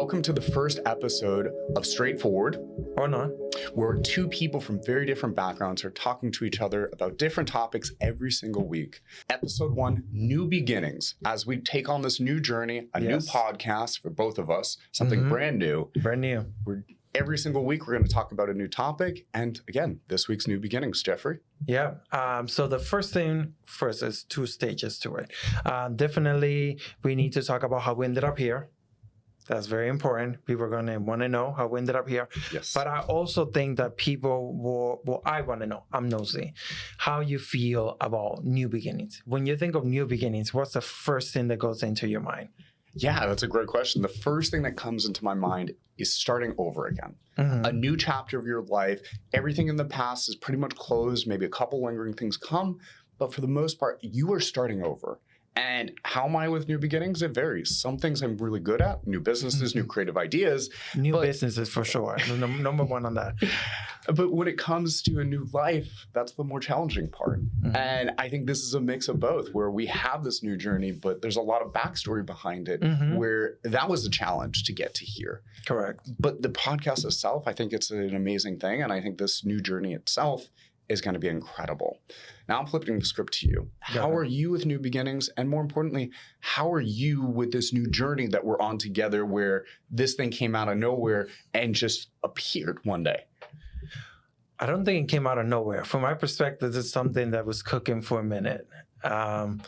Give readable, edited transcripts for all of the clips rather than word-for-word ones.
Welcome to the first episode of Straightforward, Or not. where two people from very different backgrounds are talking to each other about different topics every single week. Episode 1, New Beginnings, as we take on this new journey, a new podcast for both of us, something brand new. Brand new. Every single week, we're going to talk about a new topic. And again, this week's New Beginnings, Jeffrey. Yeah. So the first is 2 stages to it. Definitely, we need to talk about how we ended up here. That's very important. People are going to want to know how we ended up here. Yes. But I also think that people I want to know, I'm nosy, how you feel about new beginnings. When you think of new beginnings, what's the first thing that goes into your mind? Yeah, that's a great question. The first thing that comes into my mind is starting over again. A new chapter of your life. Everything in the past is pretty much closed. Maybe a couple lingering things come, but for the most part, you are starting over. And how am I with new beginnings? It varies. Some things I'm really good at, new businesses, new creative ideas. New businesses for sure. Number one on that. But when it comes to a new life, that's the more challenging part. And I think this is a mix of both, where we have this new journey, but there's a lot of backstory behind it, where that was a challenge to get to here. Correct. But the podcast itself, I think it's an amazing thing. And I think this new journey itself is going to be incredible. Now I'm flipping the script to you. How are you with new beginnings? And more importantly, how are you with this new journey that we're on together, where this thing came out of nowhere and just appeared one day? I don't think it came out of nowhere. From my perspective, it's something that was cooking for a minute. I'm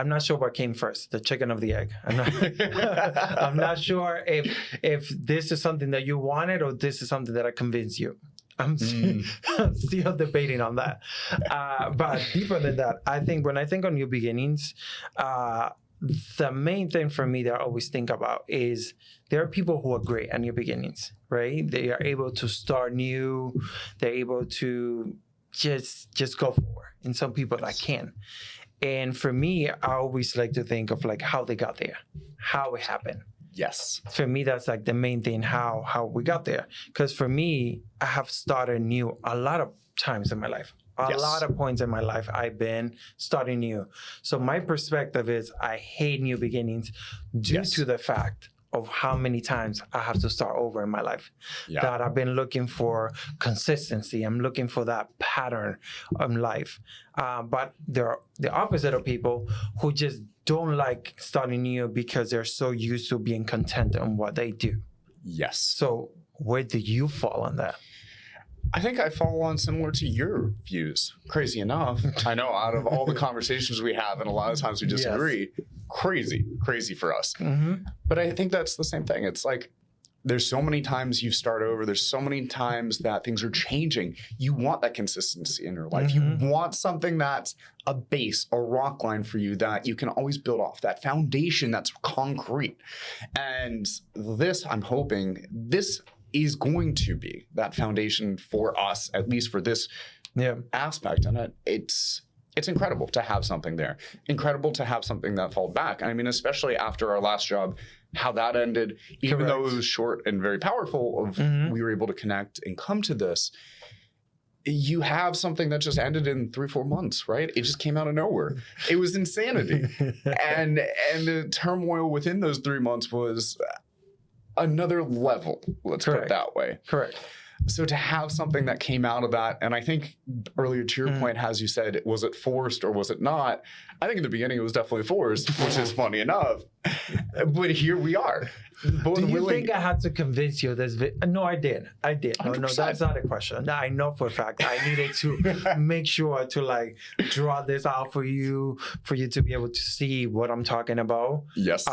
not sure what came first, the chicken or the egg. I'm not sure if this is something that you wanted or this is something that I convinced you. I'm still debating on that. But deeper than that, I think when I think of new beginnings, the main thing for me that I always think about is there are people who are great at new beginnings, right? They are able to start new. They're able to just go forward. And some people that can. And for me, I always like to think of like how they got there, how it happened. Yes. For me, that's like the main thing, how we got there. Because for me, I have started new a lot of times in my life. A lot of points in my life, I've been starting new. So my perspective is I hate new beginnings due to the fact of how many times I have to start over in my life. That I've been looking for consistency. I'm looking for that pattern of life. But there are the opposite of people who just don't like starting new because they're so used to being content on what they do. Yes. So where do you fall on that? I think I fall on similar to your views. Crazy enough. I know out of all the conversations we have, and a lot of times we disagree, crazy for us. But I think that's the same thing. It's like, there's so many times you start over. There's so many times that things are changing. You want that consistency in your life. You want something that's a base, a rock line for you that you can always build off, that foundation that's concrete. And this, I'm hoping, this is going to be that foundation for us, at least for this aspect. And it's incredible to have something there. Incredible to have something that fall back. I mean, especially after our last job, how that ended, even though it was short and very powerful, we were able to connect and come to this. You have something that just ended in 3-4 months, right? It just came out of nowhere. It was insanity. and the turmoil within those 3 months was another level, let's put it that way. Correct. So to have something that came out of that, and I think earlier to your point, as you said, was it forced or was it not? I think in the beginning it was definitely forced, which is funny enough. But here we are. Do you think I had to convince you this? No, I did. No, that's not a question. I know for a fact I needed to make sure to like draw this out for you to be able to see what I'm talking about. Yes.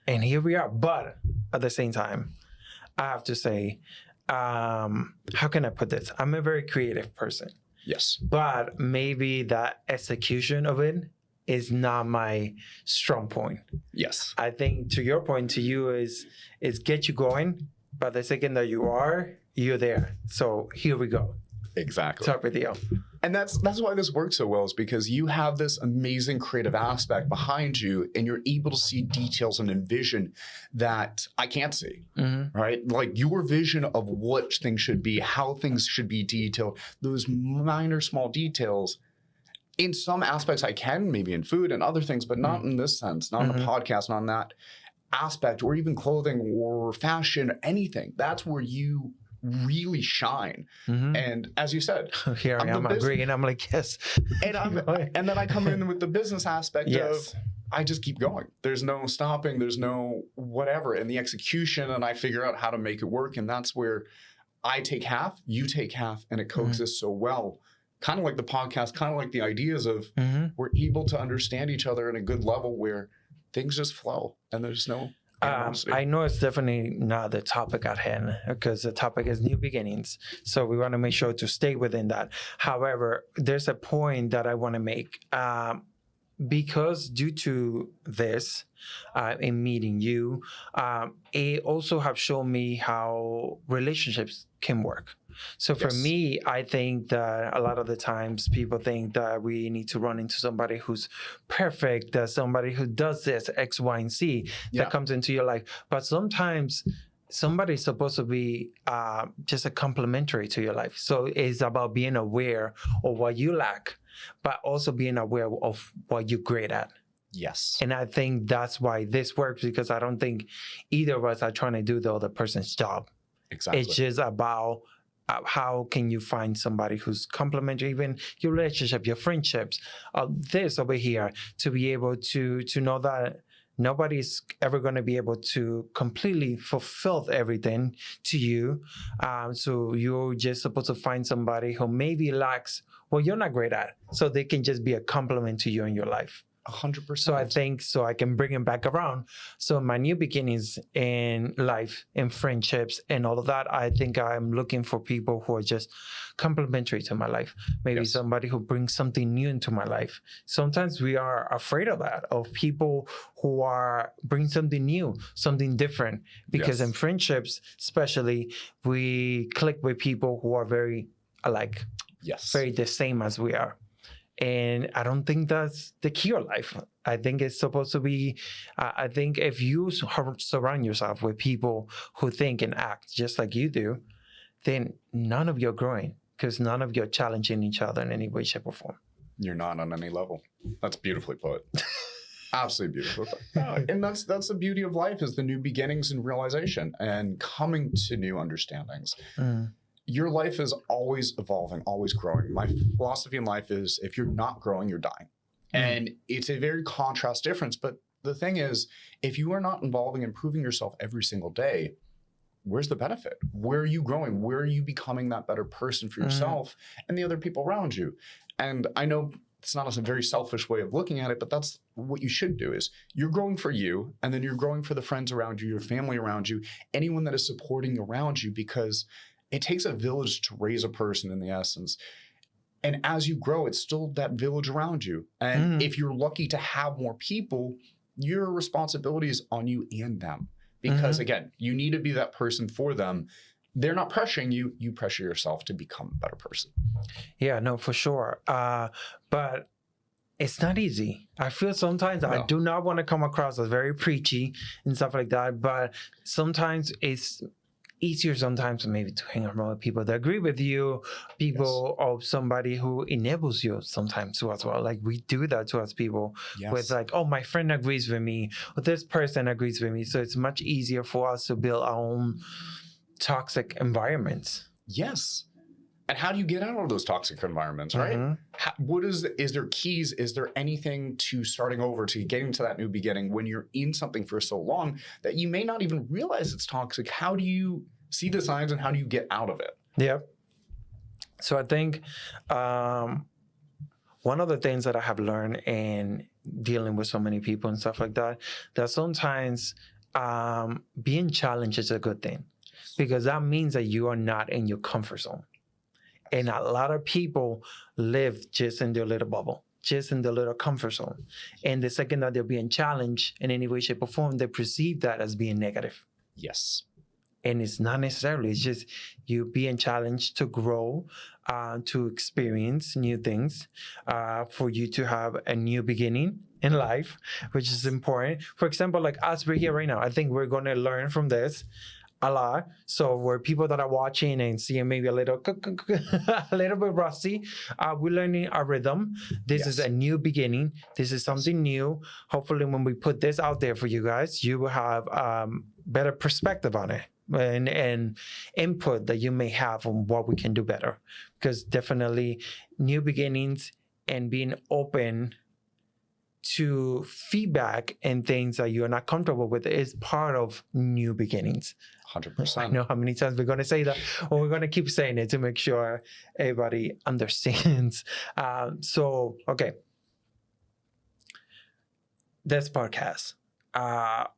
And here we are. But at the same time, I have to say, how can I put this? I'm a very creative person. Yes. But maybe that execution of it is not my strong point. Yes. I think to your point, to you is get you going. But the second that you're there. So here we go. Exactly. Top of the deal. And that's why this works so well, is because you have this amazing creative aspect behind you, and you're able to see details and envision that I can't see, right? Like your vision of what things should be, how things should be detailed, those minor small details. In some aspects I can, maybe in food and other things, but not in this sense, not in a podcast, not in that. aspect, or even clothing or fashion, anything, that's where you really shine. And as you said, here I am agreeing. I'm like, yes. And then I come in with the business aspect of, I just keep going. There's no stopping. There's no whatever. And the execution, and I figure out how to make it work. And that's where I take half, you take half, and it coexists so well. Kind of like the podcast, kind of like the ideas of we're able to understand each other at a good level where things just flow and there's no animosity. I know it's definitely not the topic at hand, because the topic is new beginnings. So we want to make sure to stay within that. However, there's a point that I want to make. Because due to this, in meeting you, it also have shown me how relationships can work. So for me, I think that a lot of the times people think that we need to run into somebody who's perfect, somebody who does this, X, Y, and Z that comes into your life. But sometimes somebody's supposed to be just a complementary to your life. So it's about being aware of what you lack, but also being aware of what you're great at. Yes. And I think that's why this works, because I don't think either of us are trying to do the other person's job. Exactly. It's just about how can you find somebody who's complementary, even your relationship, your friendships, this over here, to be able to know that nobody's ever going to be able to completely fulfill everything to you. So you're just supposed to find somebody who maybe lacks what you're not great at, so they can just be a compliment to you in your life. 100%. So I think I can bring it back around. So my new beginnings in life, in friendships, and all of that, I think I'm looking for people who are just complementary to my life. Maybe somebody who brings something new into my life. Sometimes we are afraid of that, of people who bring something new, something different. Because in friendships, especially, we click with people who are very alike, very the same as we are. And I don't think that's the key of life. I think it's supposed to be, I think if you surround yourself with people who think and act just like you do, then none of you are growing, because none of you are challenging each other in any way, shape, or form. You're not on any level. That's beautifully put. Absolutely beautiful. And that's the beauty of life, is the new beginnings and realization and coming to new understandings. Your life is always evolving, always growing. My philosophy in life is, if you're not growing, you're dying. And it's a very contrast difference. But the thing is, if you are not evolving, improving yourself every single day, where's the benefit? Where are you growing? Where are you becoming that better person for yourself and the other people around you? And I know it's not a very selfish way of looking at it, but that's what you should do. Is you're growing for you, and then you're growing for the friends around you, your family around you, anyone that is supporting around you, because it takes a village to raise a person in the essence. And as you grow, it's still that village around you. And if you're lucky to have more people, your responsibility is on you and them. Because again, you need to be that person for them. They're not pressuring you. You pressure yourself to become a better person. Yeah, no, for sure. But it's not easy. I feel sometimes I do not want to come across as very preachy and stuff like that. But sometimes it's easier maybe to hang around with people that agree with you, people of somebody who enables you sometimes too as well. Like we do that to us people with like, oh, my friend agrees with me, or this person agrees with me. So it's much easier for us to build our own toxic environments. Yes. And how do you get out of those toxic environments, right? Is there keys? Is there anything to starting over, to getting to that new beginning when you're in something for so long that you may not even realize it's toxic? How do you see the signs, and how do you get out of it? Yep. So I think one of the things that I have learned in dealing with so many people and stuff like that sometimes being challenged is a good thing, because that means that you are not in your comfort zone. And a lot of people live just in their little bubble, just in their little comfort zone. And the second that they're being challenged in any way, shape, or form, they perceive that as being negative. Yes. And it's not necessarily. It's just you being challenged to grow, to experience new things, for you to have a new beginning in life, which is important. For example, like us, we're here right now. I think we're going to learn from this. a lot. So where people that are watching and seeing maybe a little a little bit rusty, we're learning our rhythm. This is a new beginning. This is something new. Hopefully when we put this out there for you guys, you will have better perspective on it and input that you may have on what we can do better. Because definitely new beginnings and being open to feedback and things that you're not comfortable with is part of new beginnings. 100%. I know how many times we're going to say that, or we're going to keep saying it to make sure everybody understands. Okay. This podcast.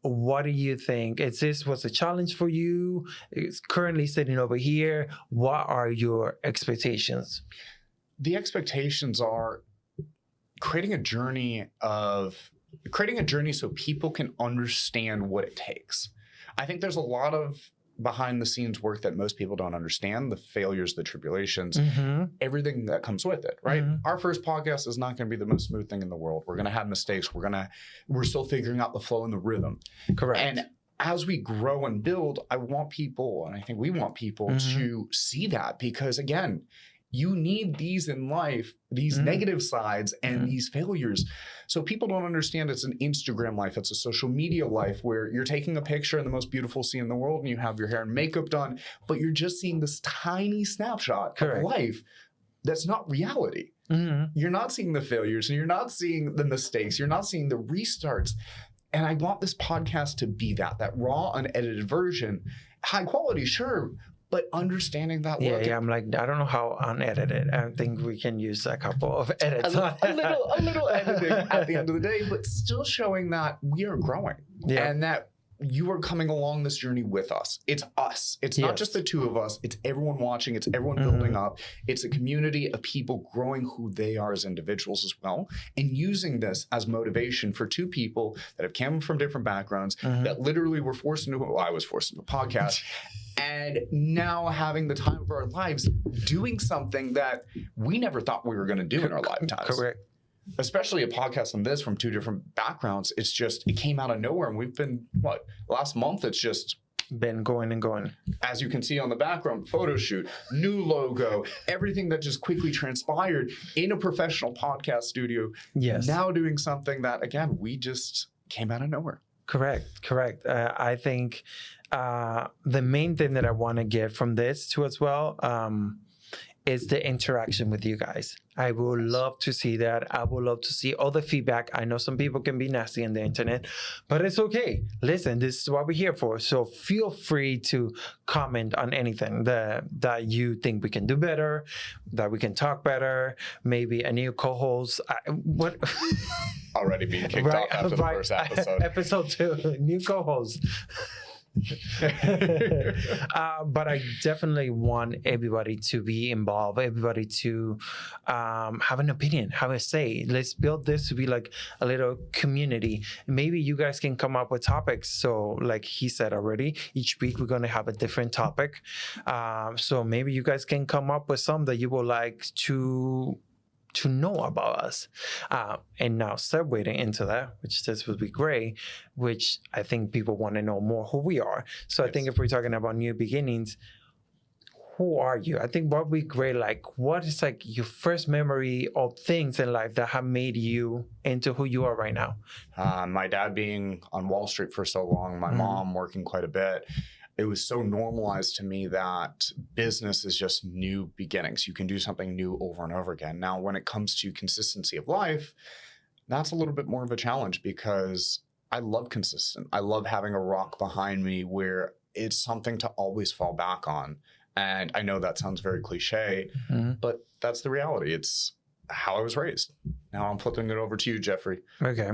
What do you think? Was a challenge for you? It's currently sitting over here. What are your expectations? The expectations are creating a journey so people can understand what it takes. I think there's a lot of behind the scenes work that most people don't understand, the failures, the tribulations, everything that comes with it, right? Our first podcast is not going to be the most smooth thing in the world. We're going to have mistakes. We're still figuring out the flow and the rhythm. Correct. And as we grow and build, I want people, and I think we want people to see that, because again, you need these in life, these negative sides and these failures. So people don't understand it's an Instagram life. It's a social media life where you're taking a picture in the most beautiful scene in the world and you have your hair and makeup done, but you're just seeing this tiny snapshot of life that's not reality. You're not seeing the failures and you're not seeing the mistakes. You're not seeing the restarts. And I want this podcast to be that raw, unedited version. High quality, sure, but understanding that look. I'm like, I don't know how unedited. I think we can use a couple of edits. A little editing at the end of the day, but still showing that we are growing and that you are coming along this journey with us. It's us. It's not just the two of us. It's everyone watching. It's everyone building up. It's a community of people growing who they are as individuals as well, and using this as motivation for two people that have come from different backgrounds that literally were forced into, I was forced into a podcast. And now having the time of our lives doing something that we never thought we were going to do in our lifetimes. Correct. Especially a podcast on this from two different backgrounds. It came out of nowhere. And we've been, last month, it's just been going and going. As you can see on the background, photo shoot, new logo, everything that just quickly transpired in a professional podcast studio. Yes. Now doing something that, again, we just came out of nowhere. Correct. I think the main thing that I want to get from this too as well is the interaction with you guys. I would love to see that. I would love to see all the feedback. I know some people can be nasty on the internet, but it's okay. Listen, this is what we're here for. So feel free to comment on anything that you think we can do better, that we can talk better, maybe a new co-host. Already being kicked off after the first episode. Episode 2, new co-host. But I definitely want everybody to be involved, everybody to have an opinion, have a say. Let's build this to be like a little community. Maybe you guys can come up with topics. So like he said already, each week we're going to have a different topic. So maybe you guys can come up with some that you would like to know about us. And now segueing into that, which this would be great, which I think people want to know more who we are. So I think if we're talking about new beginnings, who are you? I think what would be great, like what is like your first memory of things in life that have made you into who you are right now? My dad being on Wall Street for so long, my mom working quite a bit. It was so normalized to me that business is just new beginnings. You can do something new over and over again. Now, when it comes to consistency of life, that's a little bit more of a challenge because I love consistent. I love having a rock behind me where it's something to always fall back on. And I know that sounds very cliche, but that's the reality. It's how I was raised. Now I'm flipping it over to you, Jeffrey. Okay.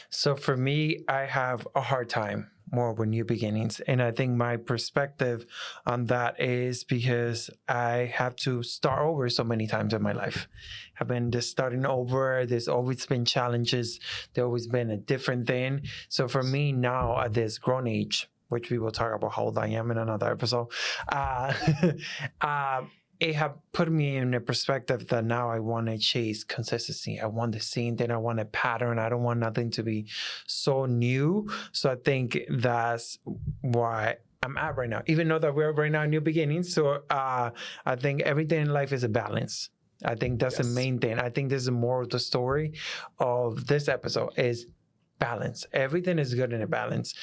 So for me, I have a hard time more with new beginnings. And I think my perspective on that is because I have to start over so many times in my life. I've been just starting over. There's always been challenges. There's always been a different thing. So for me now at this grown age, which we will talk about how old I am in another episode, it have put me in a perspective that now I want to chase consistency. I want the same thing. I want a pattern. I don't want nothing to be so new. So I think that's why I'm at right now, even though that we're right now in new beginnings. So I think everything in life is a balance. I think that's the main thing. I think this is more of the story of this episode is balance. Everything is good in a balance.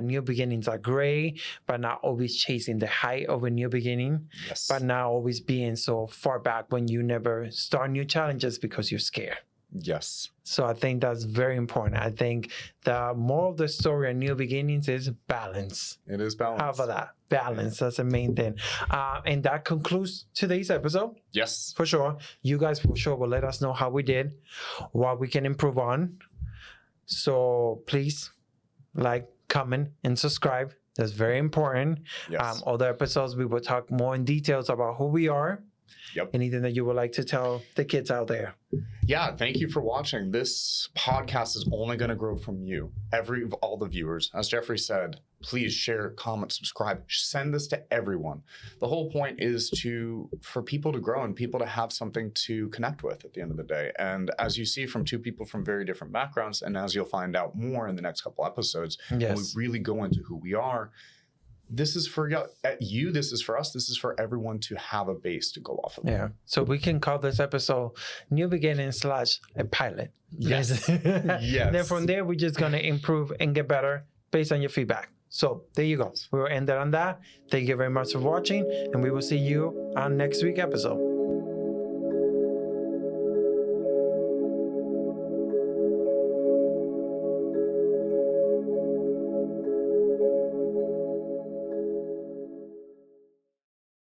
New beginnings are great, but not always chasing the height of a new beginning, but not always being so far back when you never start new challenges because you're scared. Yes. So I think that's very important. I think the moral of the story of new beginnings is balance. It is balance. How about that? Balance. That's the main thing. And that concludes today's episode. Yes. For sure. You guys for sure will let us know how we did, what we can improve on. So please like, comment, and subscribe. That's very important. Yes. Other episodes, we will talk more in details about who we are. Yep. Anything that you would like to tell the kids out there? Yeah, thank you for watching. This podcast is only going to grow from you. All the viewers, as Jeffrey said, please share, comment, subscribe, send this to everyone. The whole point is for people to grow and people to have something to connect with at the end of the day. And as you see from two people from very different backgrounds, and as you'll find out more in the next couple episodes, when we really go into who we are, this is for you, this is for us, this is for everyone to have a base to go off of. Yeah. So we can call this episode New Beginning / a pilot. Yes. Yes. And then from there, we're just going to improve and get better based on your feedback. So there you go. We will end it on that. Thank you very much for watching, and we will see you on next week's episode.